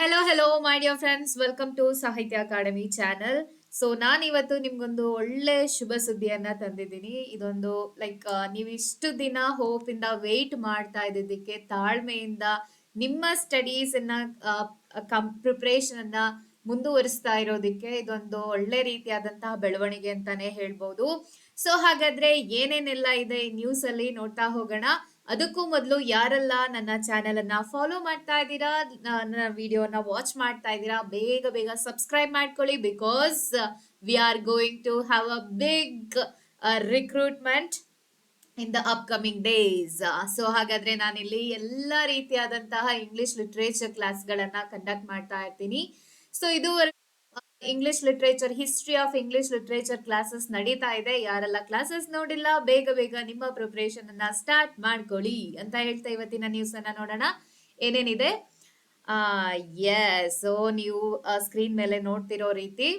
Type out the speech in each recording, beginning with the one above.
Hello my dear friends, welcome to Sahitya Akademi channel. So ನಾನು ಇವತ್ತು ನಿಮ್ಗೊಂದು ಒಳ್ಳೆ ಶುಭ ಸುದ್ದಿಯನ್ನ ತಂದಿದ್ದೀನಿ. ಇದೊಂದು ಲೈಕ್ ನೀವು ಇಷ್ಟು ದಿನ ಹೋಪ್ ಇಂದ ವೇಟ್ ಮಾಡ್ತಾ ಇದ್ದಿದ್ದಕ್ಕೆ, ತಾಳ್ಮೆಯಿಂದ ನಿಮ್ಮ ಸ್ಟಡೀಸ್ ಅನ್ನ ಪ್ರಿಪರೇಷನ್ ಅನ್ನ ಮುಂದುವರಿಸ್ತಾ ಇರೋದಕ್ಕೆ ಇದೊಂದು ಒಳ್ಳೆ ರೀತಿಯಾದಂತಹ ಬೆಳವಣಿಗೆ ಅಂತಾನೆ ಹೇಳ್ಬೋದು. ಸೊ ಹಾಗಾದ್ರೆ ಏನೇನೆಲ್ಲ ಇದೆ ಈ ನ್ಯೂಸ್ ಅಲ್ಲಿ ನೋಡ್ತಾ ಹೋಗೋಣ. ಅದಕ್ಕೂ ಮೊದಲು ಯಾರೆಲ್ಲ ನನ್ನ ಚಾನೆಲ್ ಅನ್ನ ಫಾಲೋ ಮಾಡ್ತಾ ಇದ್ದೀರಾ, ನನ್ನ ವಿಡಿಯೋನ ವಾಚ್ ಮಾಡ್ತಾ ಇದ್ದೀರಾ, ಬೇಗ ಬೇಗ ಸಬ್ಸ್ಕ್ರೈಬ್ ಮಾಡ್ಕೊಳ್ಳಿ. Because we are going to have a big recruitment in the upcoming days. So ಹಾಗಾದ್ರೆ ನಾನಿಲ್ಲಿ ಎಲ್ಲ ರೀತಿಯಾದಂತಹ ಇಂಗ್ಲಿಷ್ ಲಿಟ್ರೇಚರ್ ಕ್ಲಾಸ್ಗಳನ್ನ ಕಂಡಕ್ಟ್ ಮಾಡ್ತಾ ಇರ್ತೀನಿ. ಸೊ ಇದುವರೆಗೂ English literature, history of English literature classes ನಡೀತಾ ಇದೆ. ಯಾರೆಲ್ಲ ಕ್ಲಾಸಸ್ ನೋಡಿಲ್ಲ, ಬೇಗ ಬೇಗ ನಿಮ್ಮ ಪ್ರಿಪರೇಷನ್ ಅನ್ನ ಸ್ಟಾರ್ಟ್ ಮಾಡ್ಕೊಳ್ಳಿ ಅಂತ ಹೇಳ್ತಾ ಇವತ್ತಿನ ನ್ಯೂಸ್ ಅನ್ನ ನೋಡೋಣ ಏನೇನಿದೆ. ಸೊ ನೀವು ಸ್ಕ್ರೀನ್ ಮೇಲೆ ನೋಡ್ತಿರೋ ರೀತಿ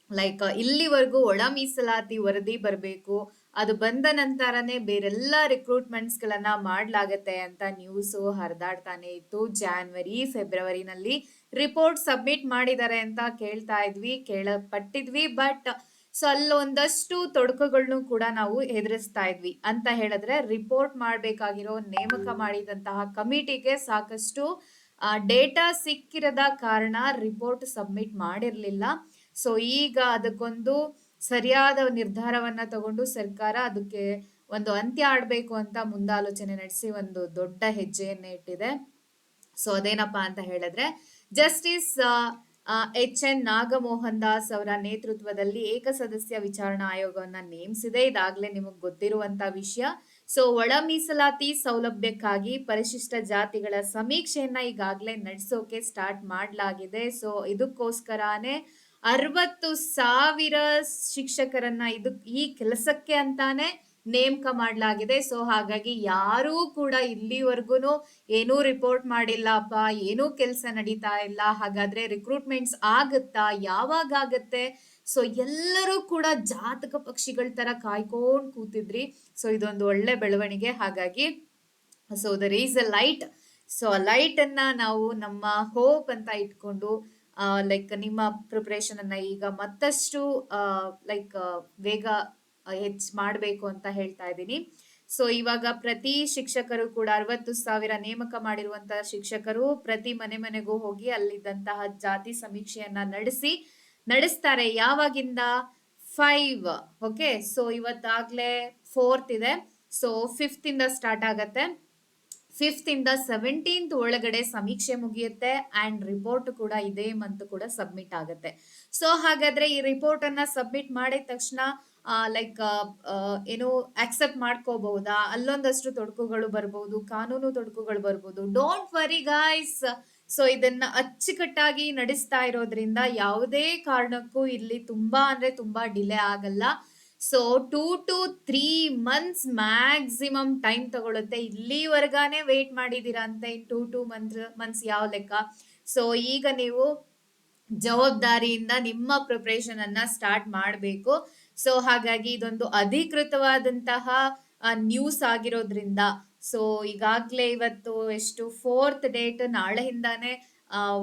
ಲೈಕ್ ಇಲ್ಲಿವರೆಗೂ ಒಳ ಮೀಸಲಾತಿ ವರದಿ ಬರಬೇಕು, ಅದು ಬಂದ ನಂತರನೇ ಬೇರೆಲ್ಲ ರಿಕ್ರೂಟ್ಮೆಂಟ್ಸ್ ಗಳನ್ನ ಮಾಡ್ಲಾಗತ್ತೆ ಅಂತ ನ್ಯೂಸ್ ಹರಿದಾಡ್ತಾನೆ ಇತ್ತು. ಜಾನ್ವರಿ ಫೆಬ್ರವರಿನಲ್ಲಿ ರಿಪೋರ್ಟ್ ಸಬ್ಮಿಟ್ ಮಾಡಿದ್ದಾರೆ ಅಂತ ಕೇಳಪಟ್ಟಿದ್ವಿ. ಬಟ್ ಸೊ ಅಲ್ಲೊಂದಷ್ಟು ತೊಡಕುಗಳನ್ನು ಕೂಡ ನಾವು ಎದುರಿಸ್ತಾ ಇದ್ವಿ. ಅಂತ ಹೇಳಿದ್ರೆ ರಿಪೋರ್ಟ್ ಮಾಡ್ಬೇಕಾಗಿರೋ ನೇಮಕ ಮಾಡಿದಂತಹ ಕಮಿಟಿಗೆ ಸಾಕಷ್ಟು ಡೇಟಾ ಸಿಕ್ಕಿರದ ಕಾರಣ ರಿಪೋರ್ಟ್ ಸಬ್ಮಿಟ್ ಮಾಡಿರ್ಲಿಲ್ಲ. ಸೊ ಈಗ ಅದಕ್ಕೊಂದು ಸರಿಯಾದ ನಿರ್ಧಾರವನ್ನ ತಗೊಂಡು ಸರ್ಕಾರ ಅದಕ್ಕೆ ಒಂದು ಅಂತ್ಯ ಆಡ್ಬೇಕು ಅಂತ ಮುಂದಾಲೋಚನೆ ನಡೆಸಿ ಒಂದು ದೊಡ್ಡ ಹೆಜ್ಜೆಯನ್ನ ಇಟ್ಟಿದೆ. ಸೊ ಅದೇನಪ್ಪಾ ಅಂತ ಹೇಳಿದ್ರೆ, ಜಸ್ಟಿಸ್ ಎಚ್.ಎನ್. ನಾಗಮೋಹನ್ ದಾಸ್ ಅವರ ನೇತೃತ್ವದಲ್ಲಿ ಏಕಸದಸ್ಯ ವಿಚಾರಣಾ ಆಯೋಗವನ್ನ ನೇಮಿಸಿದೆ. ಇದಾಗ್ಲೇ ನಿಮಗ್ ಗೊತ್ತಿರುವಂತ ವಿಷಯ. ಸೊ ಒಳ ಮೀಸಲಾತಿ ಸೌಲಭ್ಯಕ್ಕಾಗಿ ಪರಿಶಿಷ್ಟ ಜಾತಿಗಳ ಸಮೀಕ್ಷೆಯನ್ನ ಈಗಾಗಲೇ ನಡೆಸೋಕೆ ಸ್ಟಾರ್ಟ್ ಮಾಡಲಾಗಿದೆ. ಸೊ ಇದಕ್ಕೋಸ್ಕರನೇ 60,000 ಶಿಕ್ಷಕರನ್ನ ಈ ಕೆಲಸಕ್ಕೆ ಅಂತಾನೆ ನೇಮಕ ಮಾಡಲಾಗಿದೆ. ಸೊ ಹಾಗಾಗಿ ಯಾರೂ ಕೂಡ ಇಲ್ಲಿವರೆಗೂ ಏನೂ ರಿಪೋರ್ಟ್ ಮಾಡಿಲ್ಲಪ್ಪ, ಏನೂ ಕೆಲಸ ನಡೀತಾ ಇಲ್ಲ, ಹಾಗಾದ್ರೆ ರಿಕ್ರೂಟ್ಮೆಂಟ್ಸ್ ಆಗುತ್ತಾ, ಯಾವಾಗ ಆಗತ್ತೆ, ಸೊ ಎಲ್ಲರೂ ಕೂಡ ಜಾತಕ ಪಕ್ಷಿಗಳ ತರ ಕಾಯ್ಕೊಂಡು ಕೂತಿದ್ರಿ. ಸೊ ಇದೊಂದು ಒಳ್ಳೆ ಬೆಳವಣಿಗೆ. ಹಾಗಾಗಿ so there is a light. So ಆ ಲೈಟ್ ಅನ್ನ ನಾವು ನಮ್ಮ ಹೋಪ್ ಅಂತ ಇಟ್ಕೊಂಡು ಲೈಕ್ ನಿಮ್ಮ ಪ್ರಿಪರೇಷನ್ ಅನ್ನ ಈಗ ಮತ್ತಷ್ಟು ಲೈಕ್ ವೇಗ ಮಾಡಬೇಕು ಅಂತ ಹೇಳ್ತಾ ಇದ್ದೀನಿ. ಸೊ ಇವಾಗ ಪ್ರತಿ ಶಿಕ್ಷಕರು ಕೂಡ 60,000 ನೇಮಕ ಮಾಡಿರುವಂತಹ ಶಿಕ್ಷಕರು ಪ್ರತಿ ಮನೆಗೂ ಹೋಗಿ ಅಲ್ಲಿದ್ದಂತಹ ಜಾತಿ ಸಮೀಕ್ಷೆಯನ್ನ ನಡೆಸ್ತಾರೆ. ಯಾವಾಗಿಂದ 5 ಓಕೆ. ಸೊ ಇವತ್ತಾಗ್ಲೇ 4th ಇದೆ. ಸೊ 5th ಇಂದ ಸ್ಟಾರ್ಟ್ ಆಗತ್ತೆ. 5th ಇಂದ 17th ಒಳಗಡೆ ಸಮೀಕ್ಷೆ ಮುಗಿಯುತ್ತೆ ಅಂಡ್ ರಿಪೋರ್ಟ್ ಕೂಡ ಇದೇ ಮಂತ್ ಕೂಡ ಸಬ್ಮಿಟ್ ಆಗುತ್ತೆ. ಸೊ ಹಾಗಾದ್ರೆ ಈ ರಿಪೋರ್ಟ್ ಅನ್ನ ಸಬ್ಮಿಟ್ ಮಾಡಿದ ತಕ್ಷಣ ಲೈಕ್ ಏನು ಆಕ್ಸೆಪ್ಟ್ ಮಾಡ್ಕೋಬಹುದಾ, ಅಲ್ಲೊಂದಷ್ಟು ತೊಡಕುಗಳು ಬರ್ಬೋದು, ಕಾನೂನು ತೊಡಕುಗಳು ಬರ್ಬೋದು. Don't worry guys. ಸೊ ಇದನ್ನ ಅಚ್ಚುಕಟ್ಟಾಗಿ ನಡೆಸ್ತಾ ಇರೋದ್ರಿಂದ ಯಾವುದೇ ಕಾರಣಕ್ಕೂ ಇಲ್ಲಿ ತುಂಬಾ ಡಿಲೇ ಆಗಲ್ಲ. So 2 to 3 months maximum time ತಗೊಳುತ್ತೆ. ಇಲ್ಲಿವರೆಗಾನೆ ವೇಟ್ ಮಾಡಿದೀರಾ ಅಂತ ಇನ್ 2 months ಯಾವ ಲೆಕ್ಕ. ಸೊ ಈಗ ನೀವು ಜವಾಬ್ದಾರಿಯಿಂದ ನಿಮ್ಮ ಪ್ರಿಪರೇಷನ್ ಅನ್ನ ಸ್ಟಾರ್ಟ್ ಮಾಡಬೇಕು. ಸೊ ಹಾಗಾಗಿ ಇದೊಂದು ಅಧಿಕೃತವಾದಂತಹ ನ್ಯೂಸ್ ಆಗಿರೋದ್ರಿಂದ ಸೊ ಈಗಾಗ್ಲೇ ಇವತ್ತು ಎಷ್ಟು 4th ಡೇಟ್, ನಾಳೆಯಿಂದಾನೆ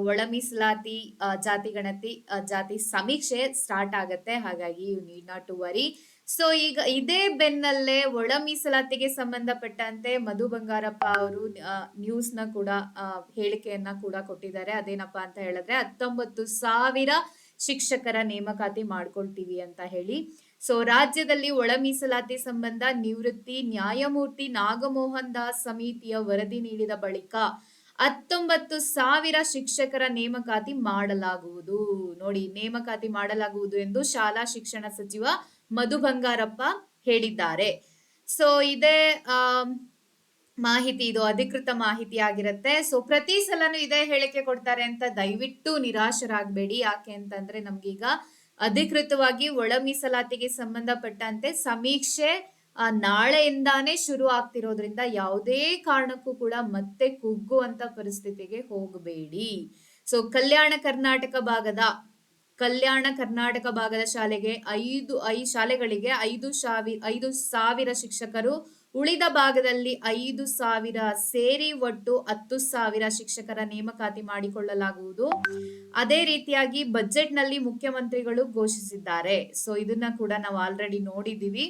ಒಳ ಮೀಸಲಾತಿ ಜಾತಿ ಗಣತಿ ಜಾತಿ ಸಮೀಕ್ಷೆ ಸ್ಟಾರ್ಟ್ ಆಗತ್ತೆ. ಹಾಗಾಗಿ you need not to worry. So ಈಗ ಇದೇ ಬೆನ್ನಲ್ಲೇ ಒಳ ಮೀಸಲಾತಿಗೆ ಸಂಬಂಧಪಟ್ಟಂತೆ ಮಧು ಬಂಗಾರಪ್ಪ ಅವರು ನ್ಯೂಸ್ ನ ಕೂಡ ಹೇಳಿಕೆಯನ್ನ ಕೂಡ ಕೊಟ್ಟಿದ್ದಾರೆ. ಅದೇನಪ್ಪಾ ಅಂತ ಹೇಳಿದ್ರೆ 19,000 ಶಿಕ್ಷಕರ ನೇಮಕಾತಿ ಮಾಡ್ಕೊಳ್ತೀವಿ ಅಂತ ಹೇಳಿ. ಸೊ ರಾಜ್ಯದಲ್ಲಿ ಒಳ ಮೀಸಲಾತಿ ಸಂಬಂಧ ನಿವೃತ್ತಿ ನ್ಯಾಯಮೂರ್ತಿ ನಾಗಮೋಹನ್ ದಾಸ್ ಸಮಿತಿಯ ವರದಿ ನೀಡಿದ ಬಳಿಕ 19,000 ಶಿಕ್ಷಕರ ನೇಮಕಾತಿ ಮಾಡಲಾಗುವುದು. ನೋಡಿ, ನೇಮಕಾತಿ ಮಾಡಲಾಗುವುದು ಎಂದು ಶಾಲಾ ಶಿಕ್ಷಣ ಸಚಿವ ಮಧು ಬಂಗಾರಪ್ಪ ಹೇಳಿದ್ದಾರೆ. ಸೊ ಇದೇ ಮಾಹಿತಿ, ಇದು ಅಧಿಕೃತ ಮಾಹಿತಿ ಆಗಿರುತ್ತೆ. ಸೊ ಪ್ರತಿ ಸಲನೂ ಇದೇ ಹೇಳಿಕೆ ಕೊಡ್ತಾರೆ ಅಂತ ದಯವಿಟ್ಟು ನಿರಾಶರಾಗಬೇಡಿ. ಯಾಕೆ ಅಂತಂದ್ರೆ ನಮ್ಗೀಗ ಅಧಿಕೃತವಾಗಿ ಒಳ ಮೀಸಲಾತಿಗೆ ಸಂಬಂಧಪಟ್ಟಂತೆ ಸಮೀಕ್ಷೆ ನಾಳೆಯಿಂದಾನೇ ಶುರು ಆಗ್ತಿರೋದ್ರಿಂದ ಯಾವುದೇ ಕಾರಣಕ್ಕೂ ಕೂಡ ಮತ್ತೆ ಕುಗ್ಗುವಂತ ಪರಿಸ್ಥಿತಿಗೆ ಹೋಗಬೇಡಿ. ಸೊ ಕಲ್ಯಾಣ ಕರ್ನಾಟಕ ಭಾಗದ ಶಾಲೆಗೆ 5,000 ಶಿಕ್ಷಕರು ಉಳಿದ ಭಾಗದಲ್ಲಿ 5,000 ಸೇರಿ ಒಟ್ಟು 10,000 ಶಿಕ್ಷಕರ ನೇಮಕಾತಿ ಮಾಡಿಕೊಳ್ಳಲಾಗುವುದು. ಅದೇ ರೀತಿಯಾಗಿ ಬಜೆಟ್ ನಲ್ಲಿ ಮುಖ್ಯಮಂತ್ರಿಗಳು ಘೋಷಿಸಿದ್ದಾರೆ. ಸೊ ಇದನ್ನ ಕೂಡ ನಾವು ಆಲ್ರೆಡಿ ನೋಡಿದೀವಿ.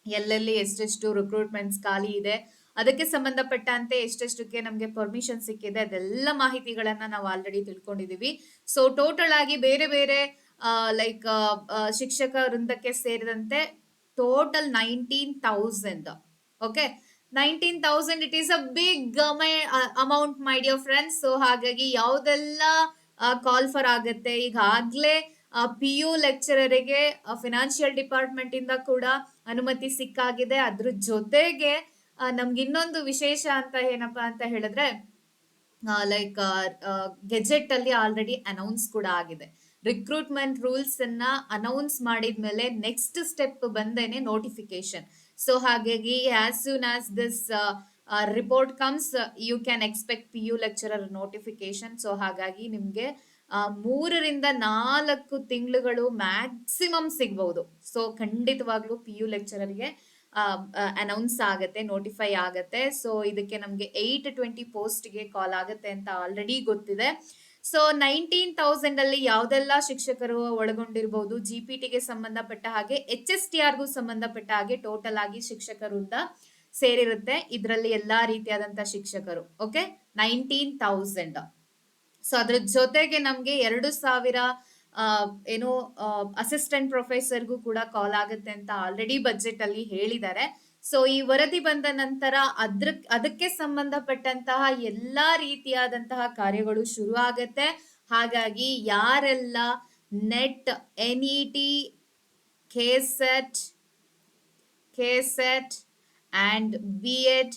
ಎಲ್ಲೆಲ್ಲಿ ಎಷ್ಟೆಷ್ಟು ರಿಕ್ರೂಟ್ಮೆಂಟ್ಸ್ ಖಾಲಿ ಇದೆ, ಅದಕ್ಕೆ ಸಂಬಂಧಪಟ್ಟಂತೆ ಎಷ್ಟೆಷ್ಟಕ್ಕೆ ನಮಗೆ ಪರ್ಮಿಷನ್ ಸಿಕ್ಕಿದೆ, ಅದೆಲ್ಲ ಮಾಹಿತಿಗಳನ್ನ ನಾವು ಆಲ್ರೆಡಿ ತಿಳ್ಕೊಂಡಿದೀವಿ. ಸೊ ಟೋಟಲ್ ಆಗಿ ಬೇರೆ ಬೇರೆ ಲೈಕ್ ಶಿಕ್ಷಕ ವೃಂದಕ್ಕೆ ಸೇರಿದಂತೆ total 19,000. Okay, 19,000 it is a big amount my dear friends. So ಹಾಗಾಗಿ ಯಾವ್ದೆಲ್ಲ ಕಾಲ್ ಫಾರ್ ಆಗತ್ತೆ, ಈಗಾಗ್ಲೇ PU ಲೆಕ್ಚರರಿಗೆ ಫಿನಾನ್ಷಿಯಲ್ ಡಿಪಾರ್ಟ್ಮೆಂಟ್ ಇಂದ ಕೂಡ ಅನುಮತಿ ಸಿಕ್ಕಾಗಿದೆ. ಅದ್ರ ಜೊತೆಗೆ ನಮ್ಗೆ ಇನ್ನೊಂದು ವಿಶೇಷ ಅಂತ ಏನಪ್ಪಾ ಅಂತ ಹೇಳಿದ್ರೆ, ಲೈಕ್ ಗೆಜೆಟ್ ಅಲ್ಲಿ ಆಲ್ರೆಡಿ ಅನೌನ್ಸ್ ಕೂಡ ಆಗಿದೆ. ರಿಕ್ರೂಟ್ಮೆಂಟ್ ರೂಲ್ಸ್ ಅನ್ನ ಅನೌನ್ಸ್ ಮಾಡಿದ್ಮೇಲೆ ನೆಕ್ಸ್ಟ್ ಸ್ಟೆಪ್ ಬಂದೇನೆ ನೋಟಿಫಿಕೇಶನ್. ಸೊ ಹಾಗಾಗಿ as soon as this report comes you can expect PU lecturer notification. So ಹಾಗಾಗಿ ನಿಮ್ಗೆ 3-4 ತಿಂಗಳುಗಳು ಮ್ಯಾಕ್ಸಿಮಮ್ ಸಿಗ್ಬಹುದು. ಸೊ ಖಂಡಿತವಾಗ್ಲೂ PU ಲೆಕ್ಚರರ್ಗೆ ಅನೌನ್ಸ್ ಆಗತ್ತೆ, ನೋಟಿಫೈ ಆಗತ್ತೆ. ಸೊ ಇದಕ್ಕೆ ನಮ್ಗೆ 820 ಪೋಸ್ಟ್ಗೆ ಕಾಲ್ ಆಗತ್ತೆ ಅಂತ ಆಲ್ರೆಡಿ ಗೊತ್ತಿದೆ. ಸೊ 19,000 ಅಲ್ಲಿ ಯಾವ್ದೆಲ್ಲ ಶಿಕ್ಷಕರು ಒಳಗೊಂಡಿರ್ಬೋದು, GPTಗೆ ಸಂಬಂಧಪಟ್ಟ ಹಾಗೆ HSTRಗೂ ಸಂಬಂಧಪಟ್ಟ ಹಾಗೆ ಟೋಟಲ್ ಆಗಿ ಶಿಕ್ಷಕರಿಂದ ಸೇರಿರುತ್ತೆ. ಇದರಲ್ಲಿ ಎಲ್ಲಾ ರೀತಿಯಾದಂತ ಶಿಕ್ಷಕರು. ಓಕೆ, 19,000. ಸೊ ಅದ್ರ ಜೊತೆಗೆ ನಮ್ಗೆ 2,000 ಏನು ಅಸಿಸ್ಟೆಂಟ್ ಪ್ರೊಫೆಸರ್ಗೂ ಕೂಡ ಕಾಲ್ ಆಗುತ್ತೆ ಅಂತ ಆಲ್ರೆಡಿ ಬಜೆಟ್ ಅಲ್ಲಿ ಹೇಳಿದ್ದಾರೆ. ಸೊ ಈ ವರದಿ ಬಂದ ನಂತರ ಅದಕ್ಕೆ ಸಂಬಂಧಪಟ್ಟಂತಹ ಎಲ್ಲಾ ರೀತಿಯಾದಂತಹ ಕಾರ್ಯಗಳು ಶುರು ಆಗತ್ತೆ. ಹಾಗಾಗಿ ಯಾರೆಲ್ಲ net, NET, KSET and BEd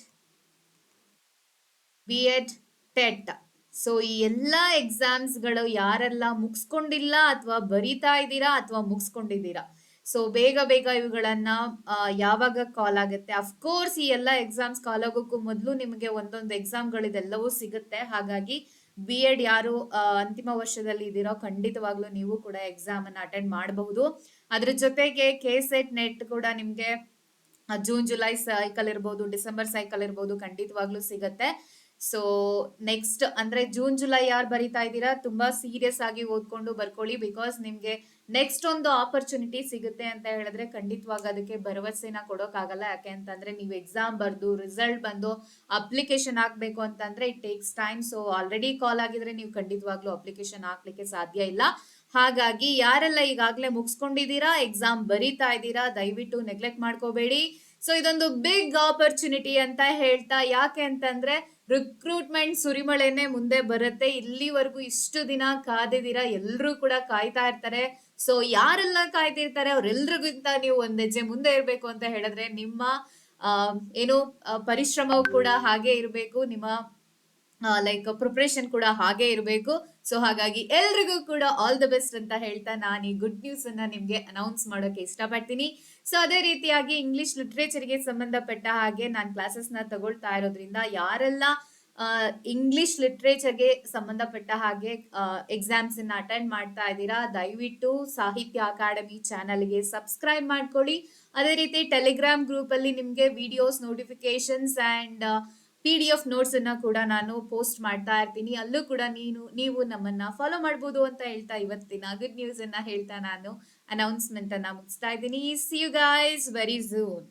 TET, so ಈ ಎಲ್ಲಾ ಎಕ್ಸಾಮ್ಸ್ ಗಳು ಯಾರೆಲ್ಲ ಮುಗಿಸ್ಕೊಂಡಿಲ್ಲ ಅಥವಾ ಬರಿತಾ ಇದ್ದೀರಾ ಅಥವಾ ಮುಗಿಸ್ಕೊಂಡಿದ್ದೀರಾ, ಸೊ ಬೇಗ ಬೇಗ ಇವುಗಳನ್ನ ಯಾವಾಗ ಕಾಲ್ ಆಗುತ್ತೆ. ಅಫ್ಕೋರ್ಸ್ ಈ ಎಲ್ಲಾ ಎಕ್ಸಾಮ್ಸ್ ಕಾಲ್ ಆಗೋಕ್ಕೂ ಮೊದಲು ನಿಮಗೆ ಒಂದೊಂದು ಎಕ್ಸಾಮ್ಗಳಿದೆಲ್ಲವೂ ಸಿಗುತ್ತೆ. ಹಾಗಾಗಿ BEd ಯಾರು ಅಂತಿಮ ವರ್ಷದಲ್ಲಿ ಇದ್ದೀರೋ ಖಂಡಿತವಾಗ್ಲೂ ನೀವು ಕೂಡ ಎಕ್ಸಾಮ್ ಅನ್ನ ಅಟೆಂಡ್ ಮಾಡಬಹುದು. ಅದ್ರ ಜೊತೆಗೆ KSET ನೆಟ್ ಕೂಡ ನಿಮ್ಗೆ ಜೂನ್ ಜುಲೈ ಸೈಕಲ್ ಇರ್ಬೋದು, ಡಿಸೆಂಬರ್ ಸೈಕಲ್ ಇರ್ಬೋದು, ಖಂಡಿತವಾಗ್ಲೂ ಸಿಗತ್ತೆ. ಸೊ ನೆಕ್ಸ್ಟ್ ಅಂದ್ರೆ ಜೂನ್ ಜುಲೈ ಯಾರು ಬರಿತಾ ಇದ್ದೀರಾ ತುಂಬಾ ಸೀರಿಯಸ್ ಆಗಿ ಓದ್ಕೊಂಡು ಬರ್ಕೊಳ್ಳಿ. ಬಿಕಾಸ್ ನಿಮ್ಗೆ ನೆಕ್ಸ್ಟ್ ಒಂದು ಆಪರ್ಚುನಿಟಿ ಸಿಗುತ್ತೆ ಅಂತ ಹೇಳಿದ್ರೆ ಖಂಡಿತವಾಗ ಅದಕ್ಕೆ ಭರವಸೆನ ಕೊಡೋಕ್ಕಾಗಲ್ಲ. ಯಾಕೆ ಅಂತಂದ್ರೆ ನೀವು ಎಕ್ಸಾಮ್ ಬರ್ದು ರಿಸಲ್ಟ್ ಬಂದು ಅಪ್ಲಿಕೇಶನ್ ಹಾಕ್ಬೇಕು ಅಂತಂದ್ರೆ it takes time. So already call ಆಗಿದ್ರೆ ನೀವು ಖಂಡಿತವಾಗ್ಲೂ ಅಪ್ಲಿಕೇಶನ್ ಹಾಕ್ಲಿಕ್ಕೆ ಸಾಧ್ಯ ಇಲ್ಲ. ಹಾಗಾಗಿ ಯಾರೆಲ್ಲ ಈಗಾಗಲೇ ಮುಗಿಸ್ಕೊಂಡಿದ್ದೀರಾ, ಎಕ್ಸಾಮ್ ಬರೀತಾ ಇದ್ದೀರಾ, ದಯವಿಟ್ಟು ನೆಗ್ಲೆಕ್ಟ್ ಮಾಡ್ಕೋಬೇಡಿ. ಸೊ ಇದೊಂದು ಬಿಗ್ ಆಪರ್ಚುನಿಟಿ ಅಂತ ಹೇಳ್ತಾ, ಯಾಕೆ ಅಂತಂದ್ರೆ ರಿಕ್ರೂಟ್ಮೆಂಟ್ ಸುರಿಮಳೆನೆ ಮುಂದೆ ಬರುತ್ತೆ. ಇಲ್ಲಿವರೆಗೂ ಇಷ್ಟು ದಿನ ಕಾದಿದ್ದೀರಾ, ಎಲ್ರೂ ಕೂಡ ಕಾಯ್ತಾ ಇರ್ತಾರೆ. ಸೊ ಯಾರೆಲ್ಲ ಕಾಯ್ತಿರ್ತಾರೆ ಅವ್ರೆಲ್ರಿಗಿಂತ ನೀವು ಒಂದ್ ಹೆಜ್ಜೆ ಮುಂದೆ ಇರ್ಬೇಕು ಅಂತ ಹೇಳಿದ್ರೆ ನಿಮ್ಮ ಏನು ಪರಿಶ್ರಮವು ಕೂಡ ಹಾಗೆ ಇರಬೇಕು, ನಿಮ್ಮ ಲೈಕ್ ಪ್ರಿಪ್ರೇಷನ್ ಕೂಡ ಹಾಗೆ ಇರಬೇಕು. ಸೊ ಹಾಗಾಗಿ ಎಲ್ರಿಗೂ ಕೂಡ ಆಲ್ ದ ಬೆಸ್ಟ್ ಅಂತ ಹೇಳ್ತಾ ನಾನು ಈ ಗುಡ್ ನ್ಯೂಸ್ ಅನ್ನ ನಿಮ್ಗೆ ಅನೌನ್ಸ್ ಮಾಡೋಕೆ ಇಷ್ಟಪಡ್ತೀನಿ. ಸೊ ಅದೇ ರೀತಿಯಾಗಿ ಇಂಗ್ಲಿಷ್ ಲಿಟ್ರೇಚರ್ಗೆ ಸಂಬಂಧಪಟ್ಟ ಹಾಗೆ ನಾನು ಕ್ಲಾಸಸ್ ನ ತಗೊಳ್ತಾ ಇರೋದ್ರಿಂದ ಯಾರೆಲ್ಲ ಇಂಗ್ಲಿಷ್ ಲಿಟ್ರೇಚರ್ಗೆ ಸಂಬಂಧಪಟ್ಟ ಹಾಗೆ ಎಕ್ಸಾಮ್ಸ್ ಅನ್ನ ಅಟೆಂಡ್ ಮಾಡ್ತಾ ಇದ್ದೀರಾ, ದಯವಿಟ್ಟು ಸಾಹಿತ್ಯ ಅಕಾಡೆಮಿ ಚಾನಲ್ಗೆ ಸಬ್ಸ್ಕ್ರೈಬ್ ಮಾಡ್ಕೊಳ್ಳಿ. ಅದೇ ರೀತಿ ಟೆಲಿಗ್ರಾಮ್ ಗ್ರೂಪ್ ಅಲ್ಲಿ ನಿಮ್ಗೆ videos, notifications and PDF notes ಅನ್ನ ಕೂಡ ನಾನು ಪೋಸ್ಟ್ ಮಾಡ್ತಾ ಇರ್ತೀನಿ. ಅಲ್ಲೂ ಕೂಡ ನೀವು ನಮ್ಮನ್ನ ಫಾಲೋ ಮಾಡಬಹುದು ಅಂತ ಹೇಳ್ತಾ ಇವತ್ತಿನ ಗುಡ್ ನ್ಯೂಸ್ ಅನ್ನ ಹೇಳ್ತಾ ನಾನು ಅನೌನ್ಸ್ಮೆಂಟ್ ಅನ್ನ ಮುಗಿಸ್ತಾ ಇದ್ದೀನಿ. See you guys very soon.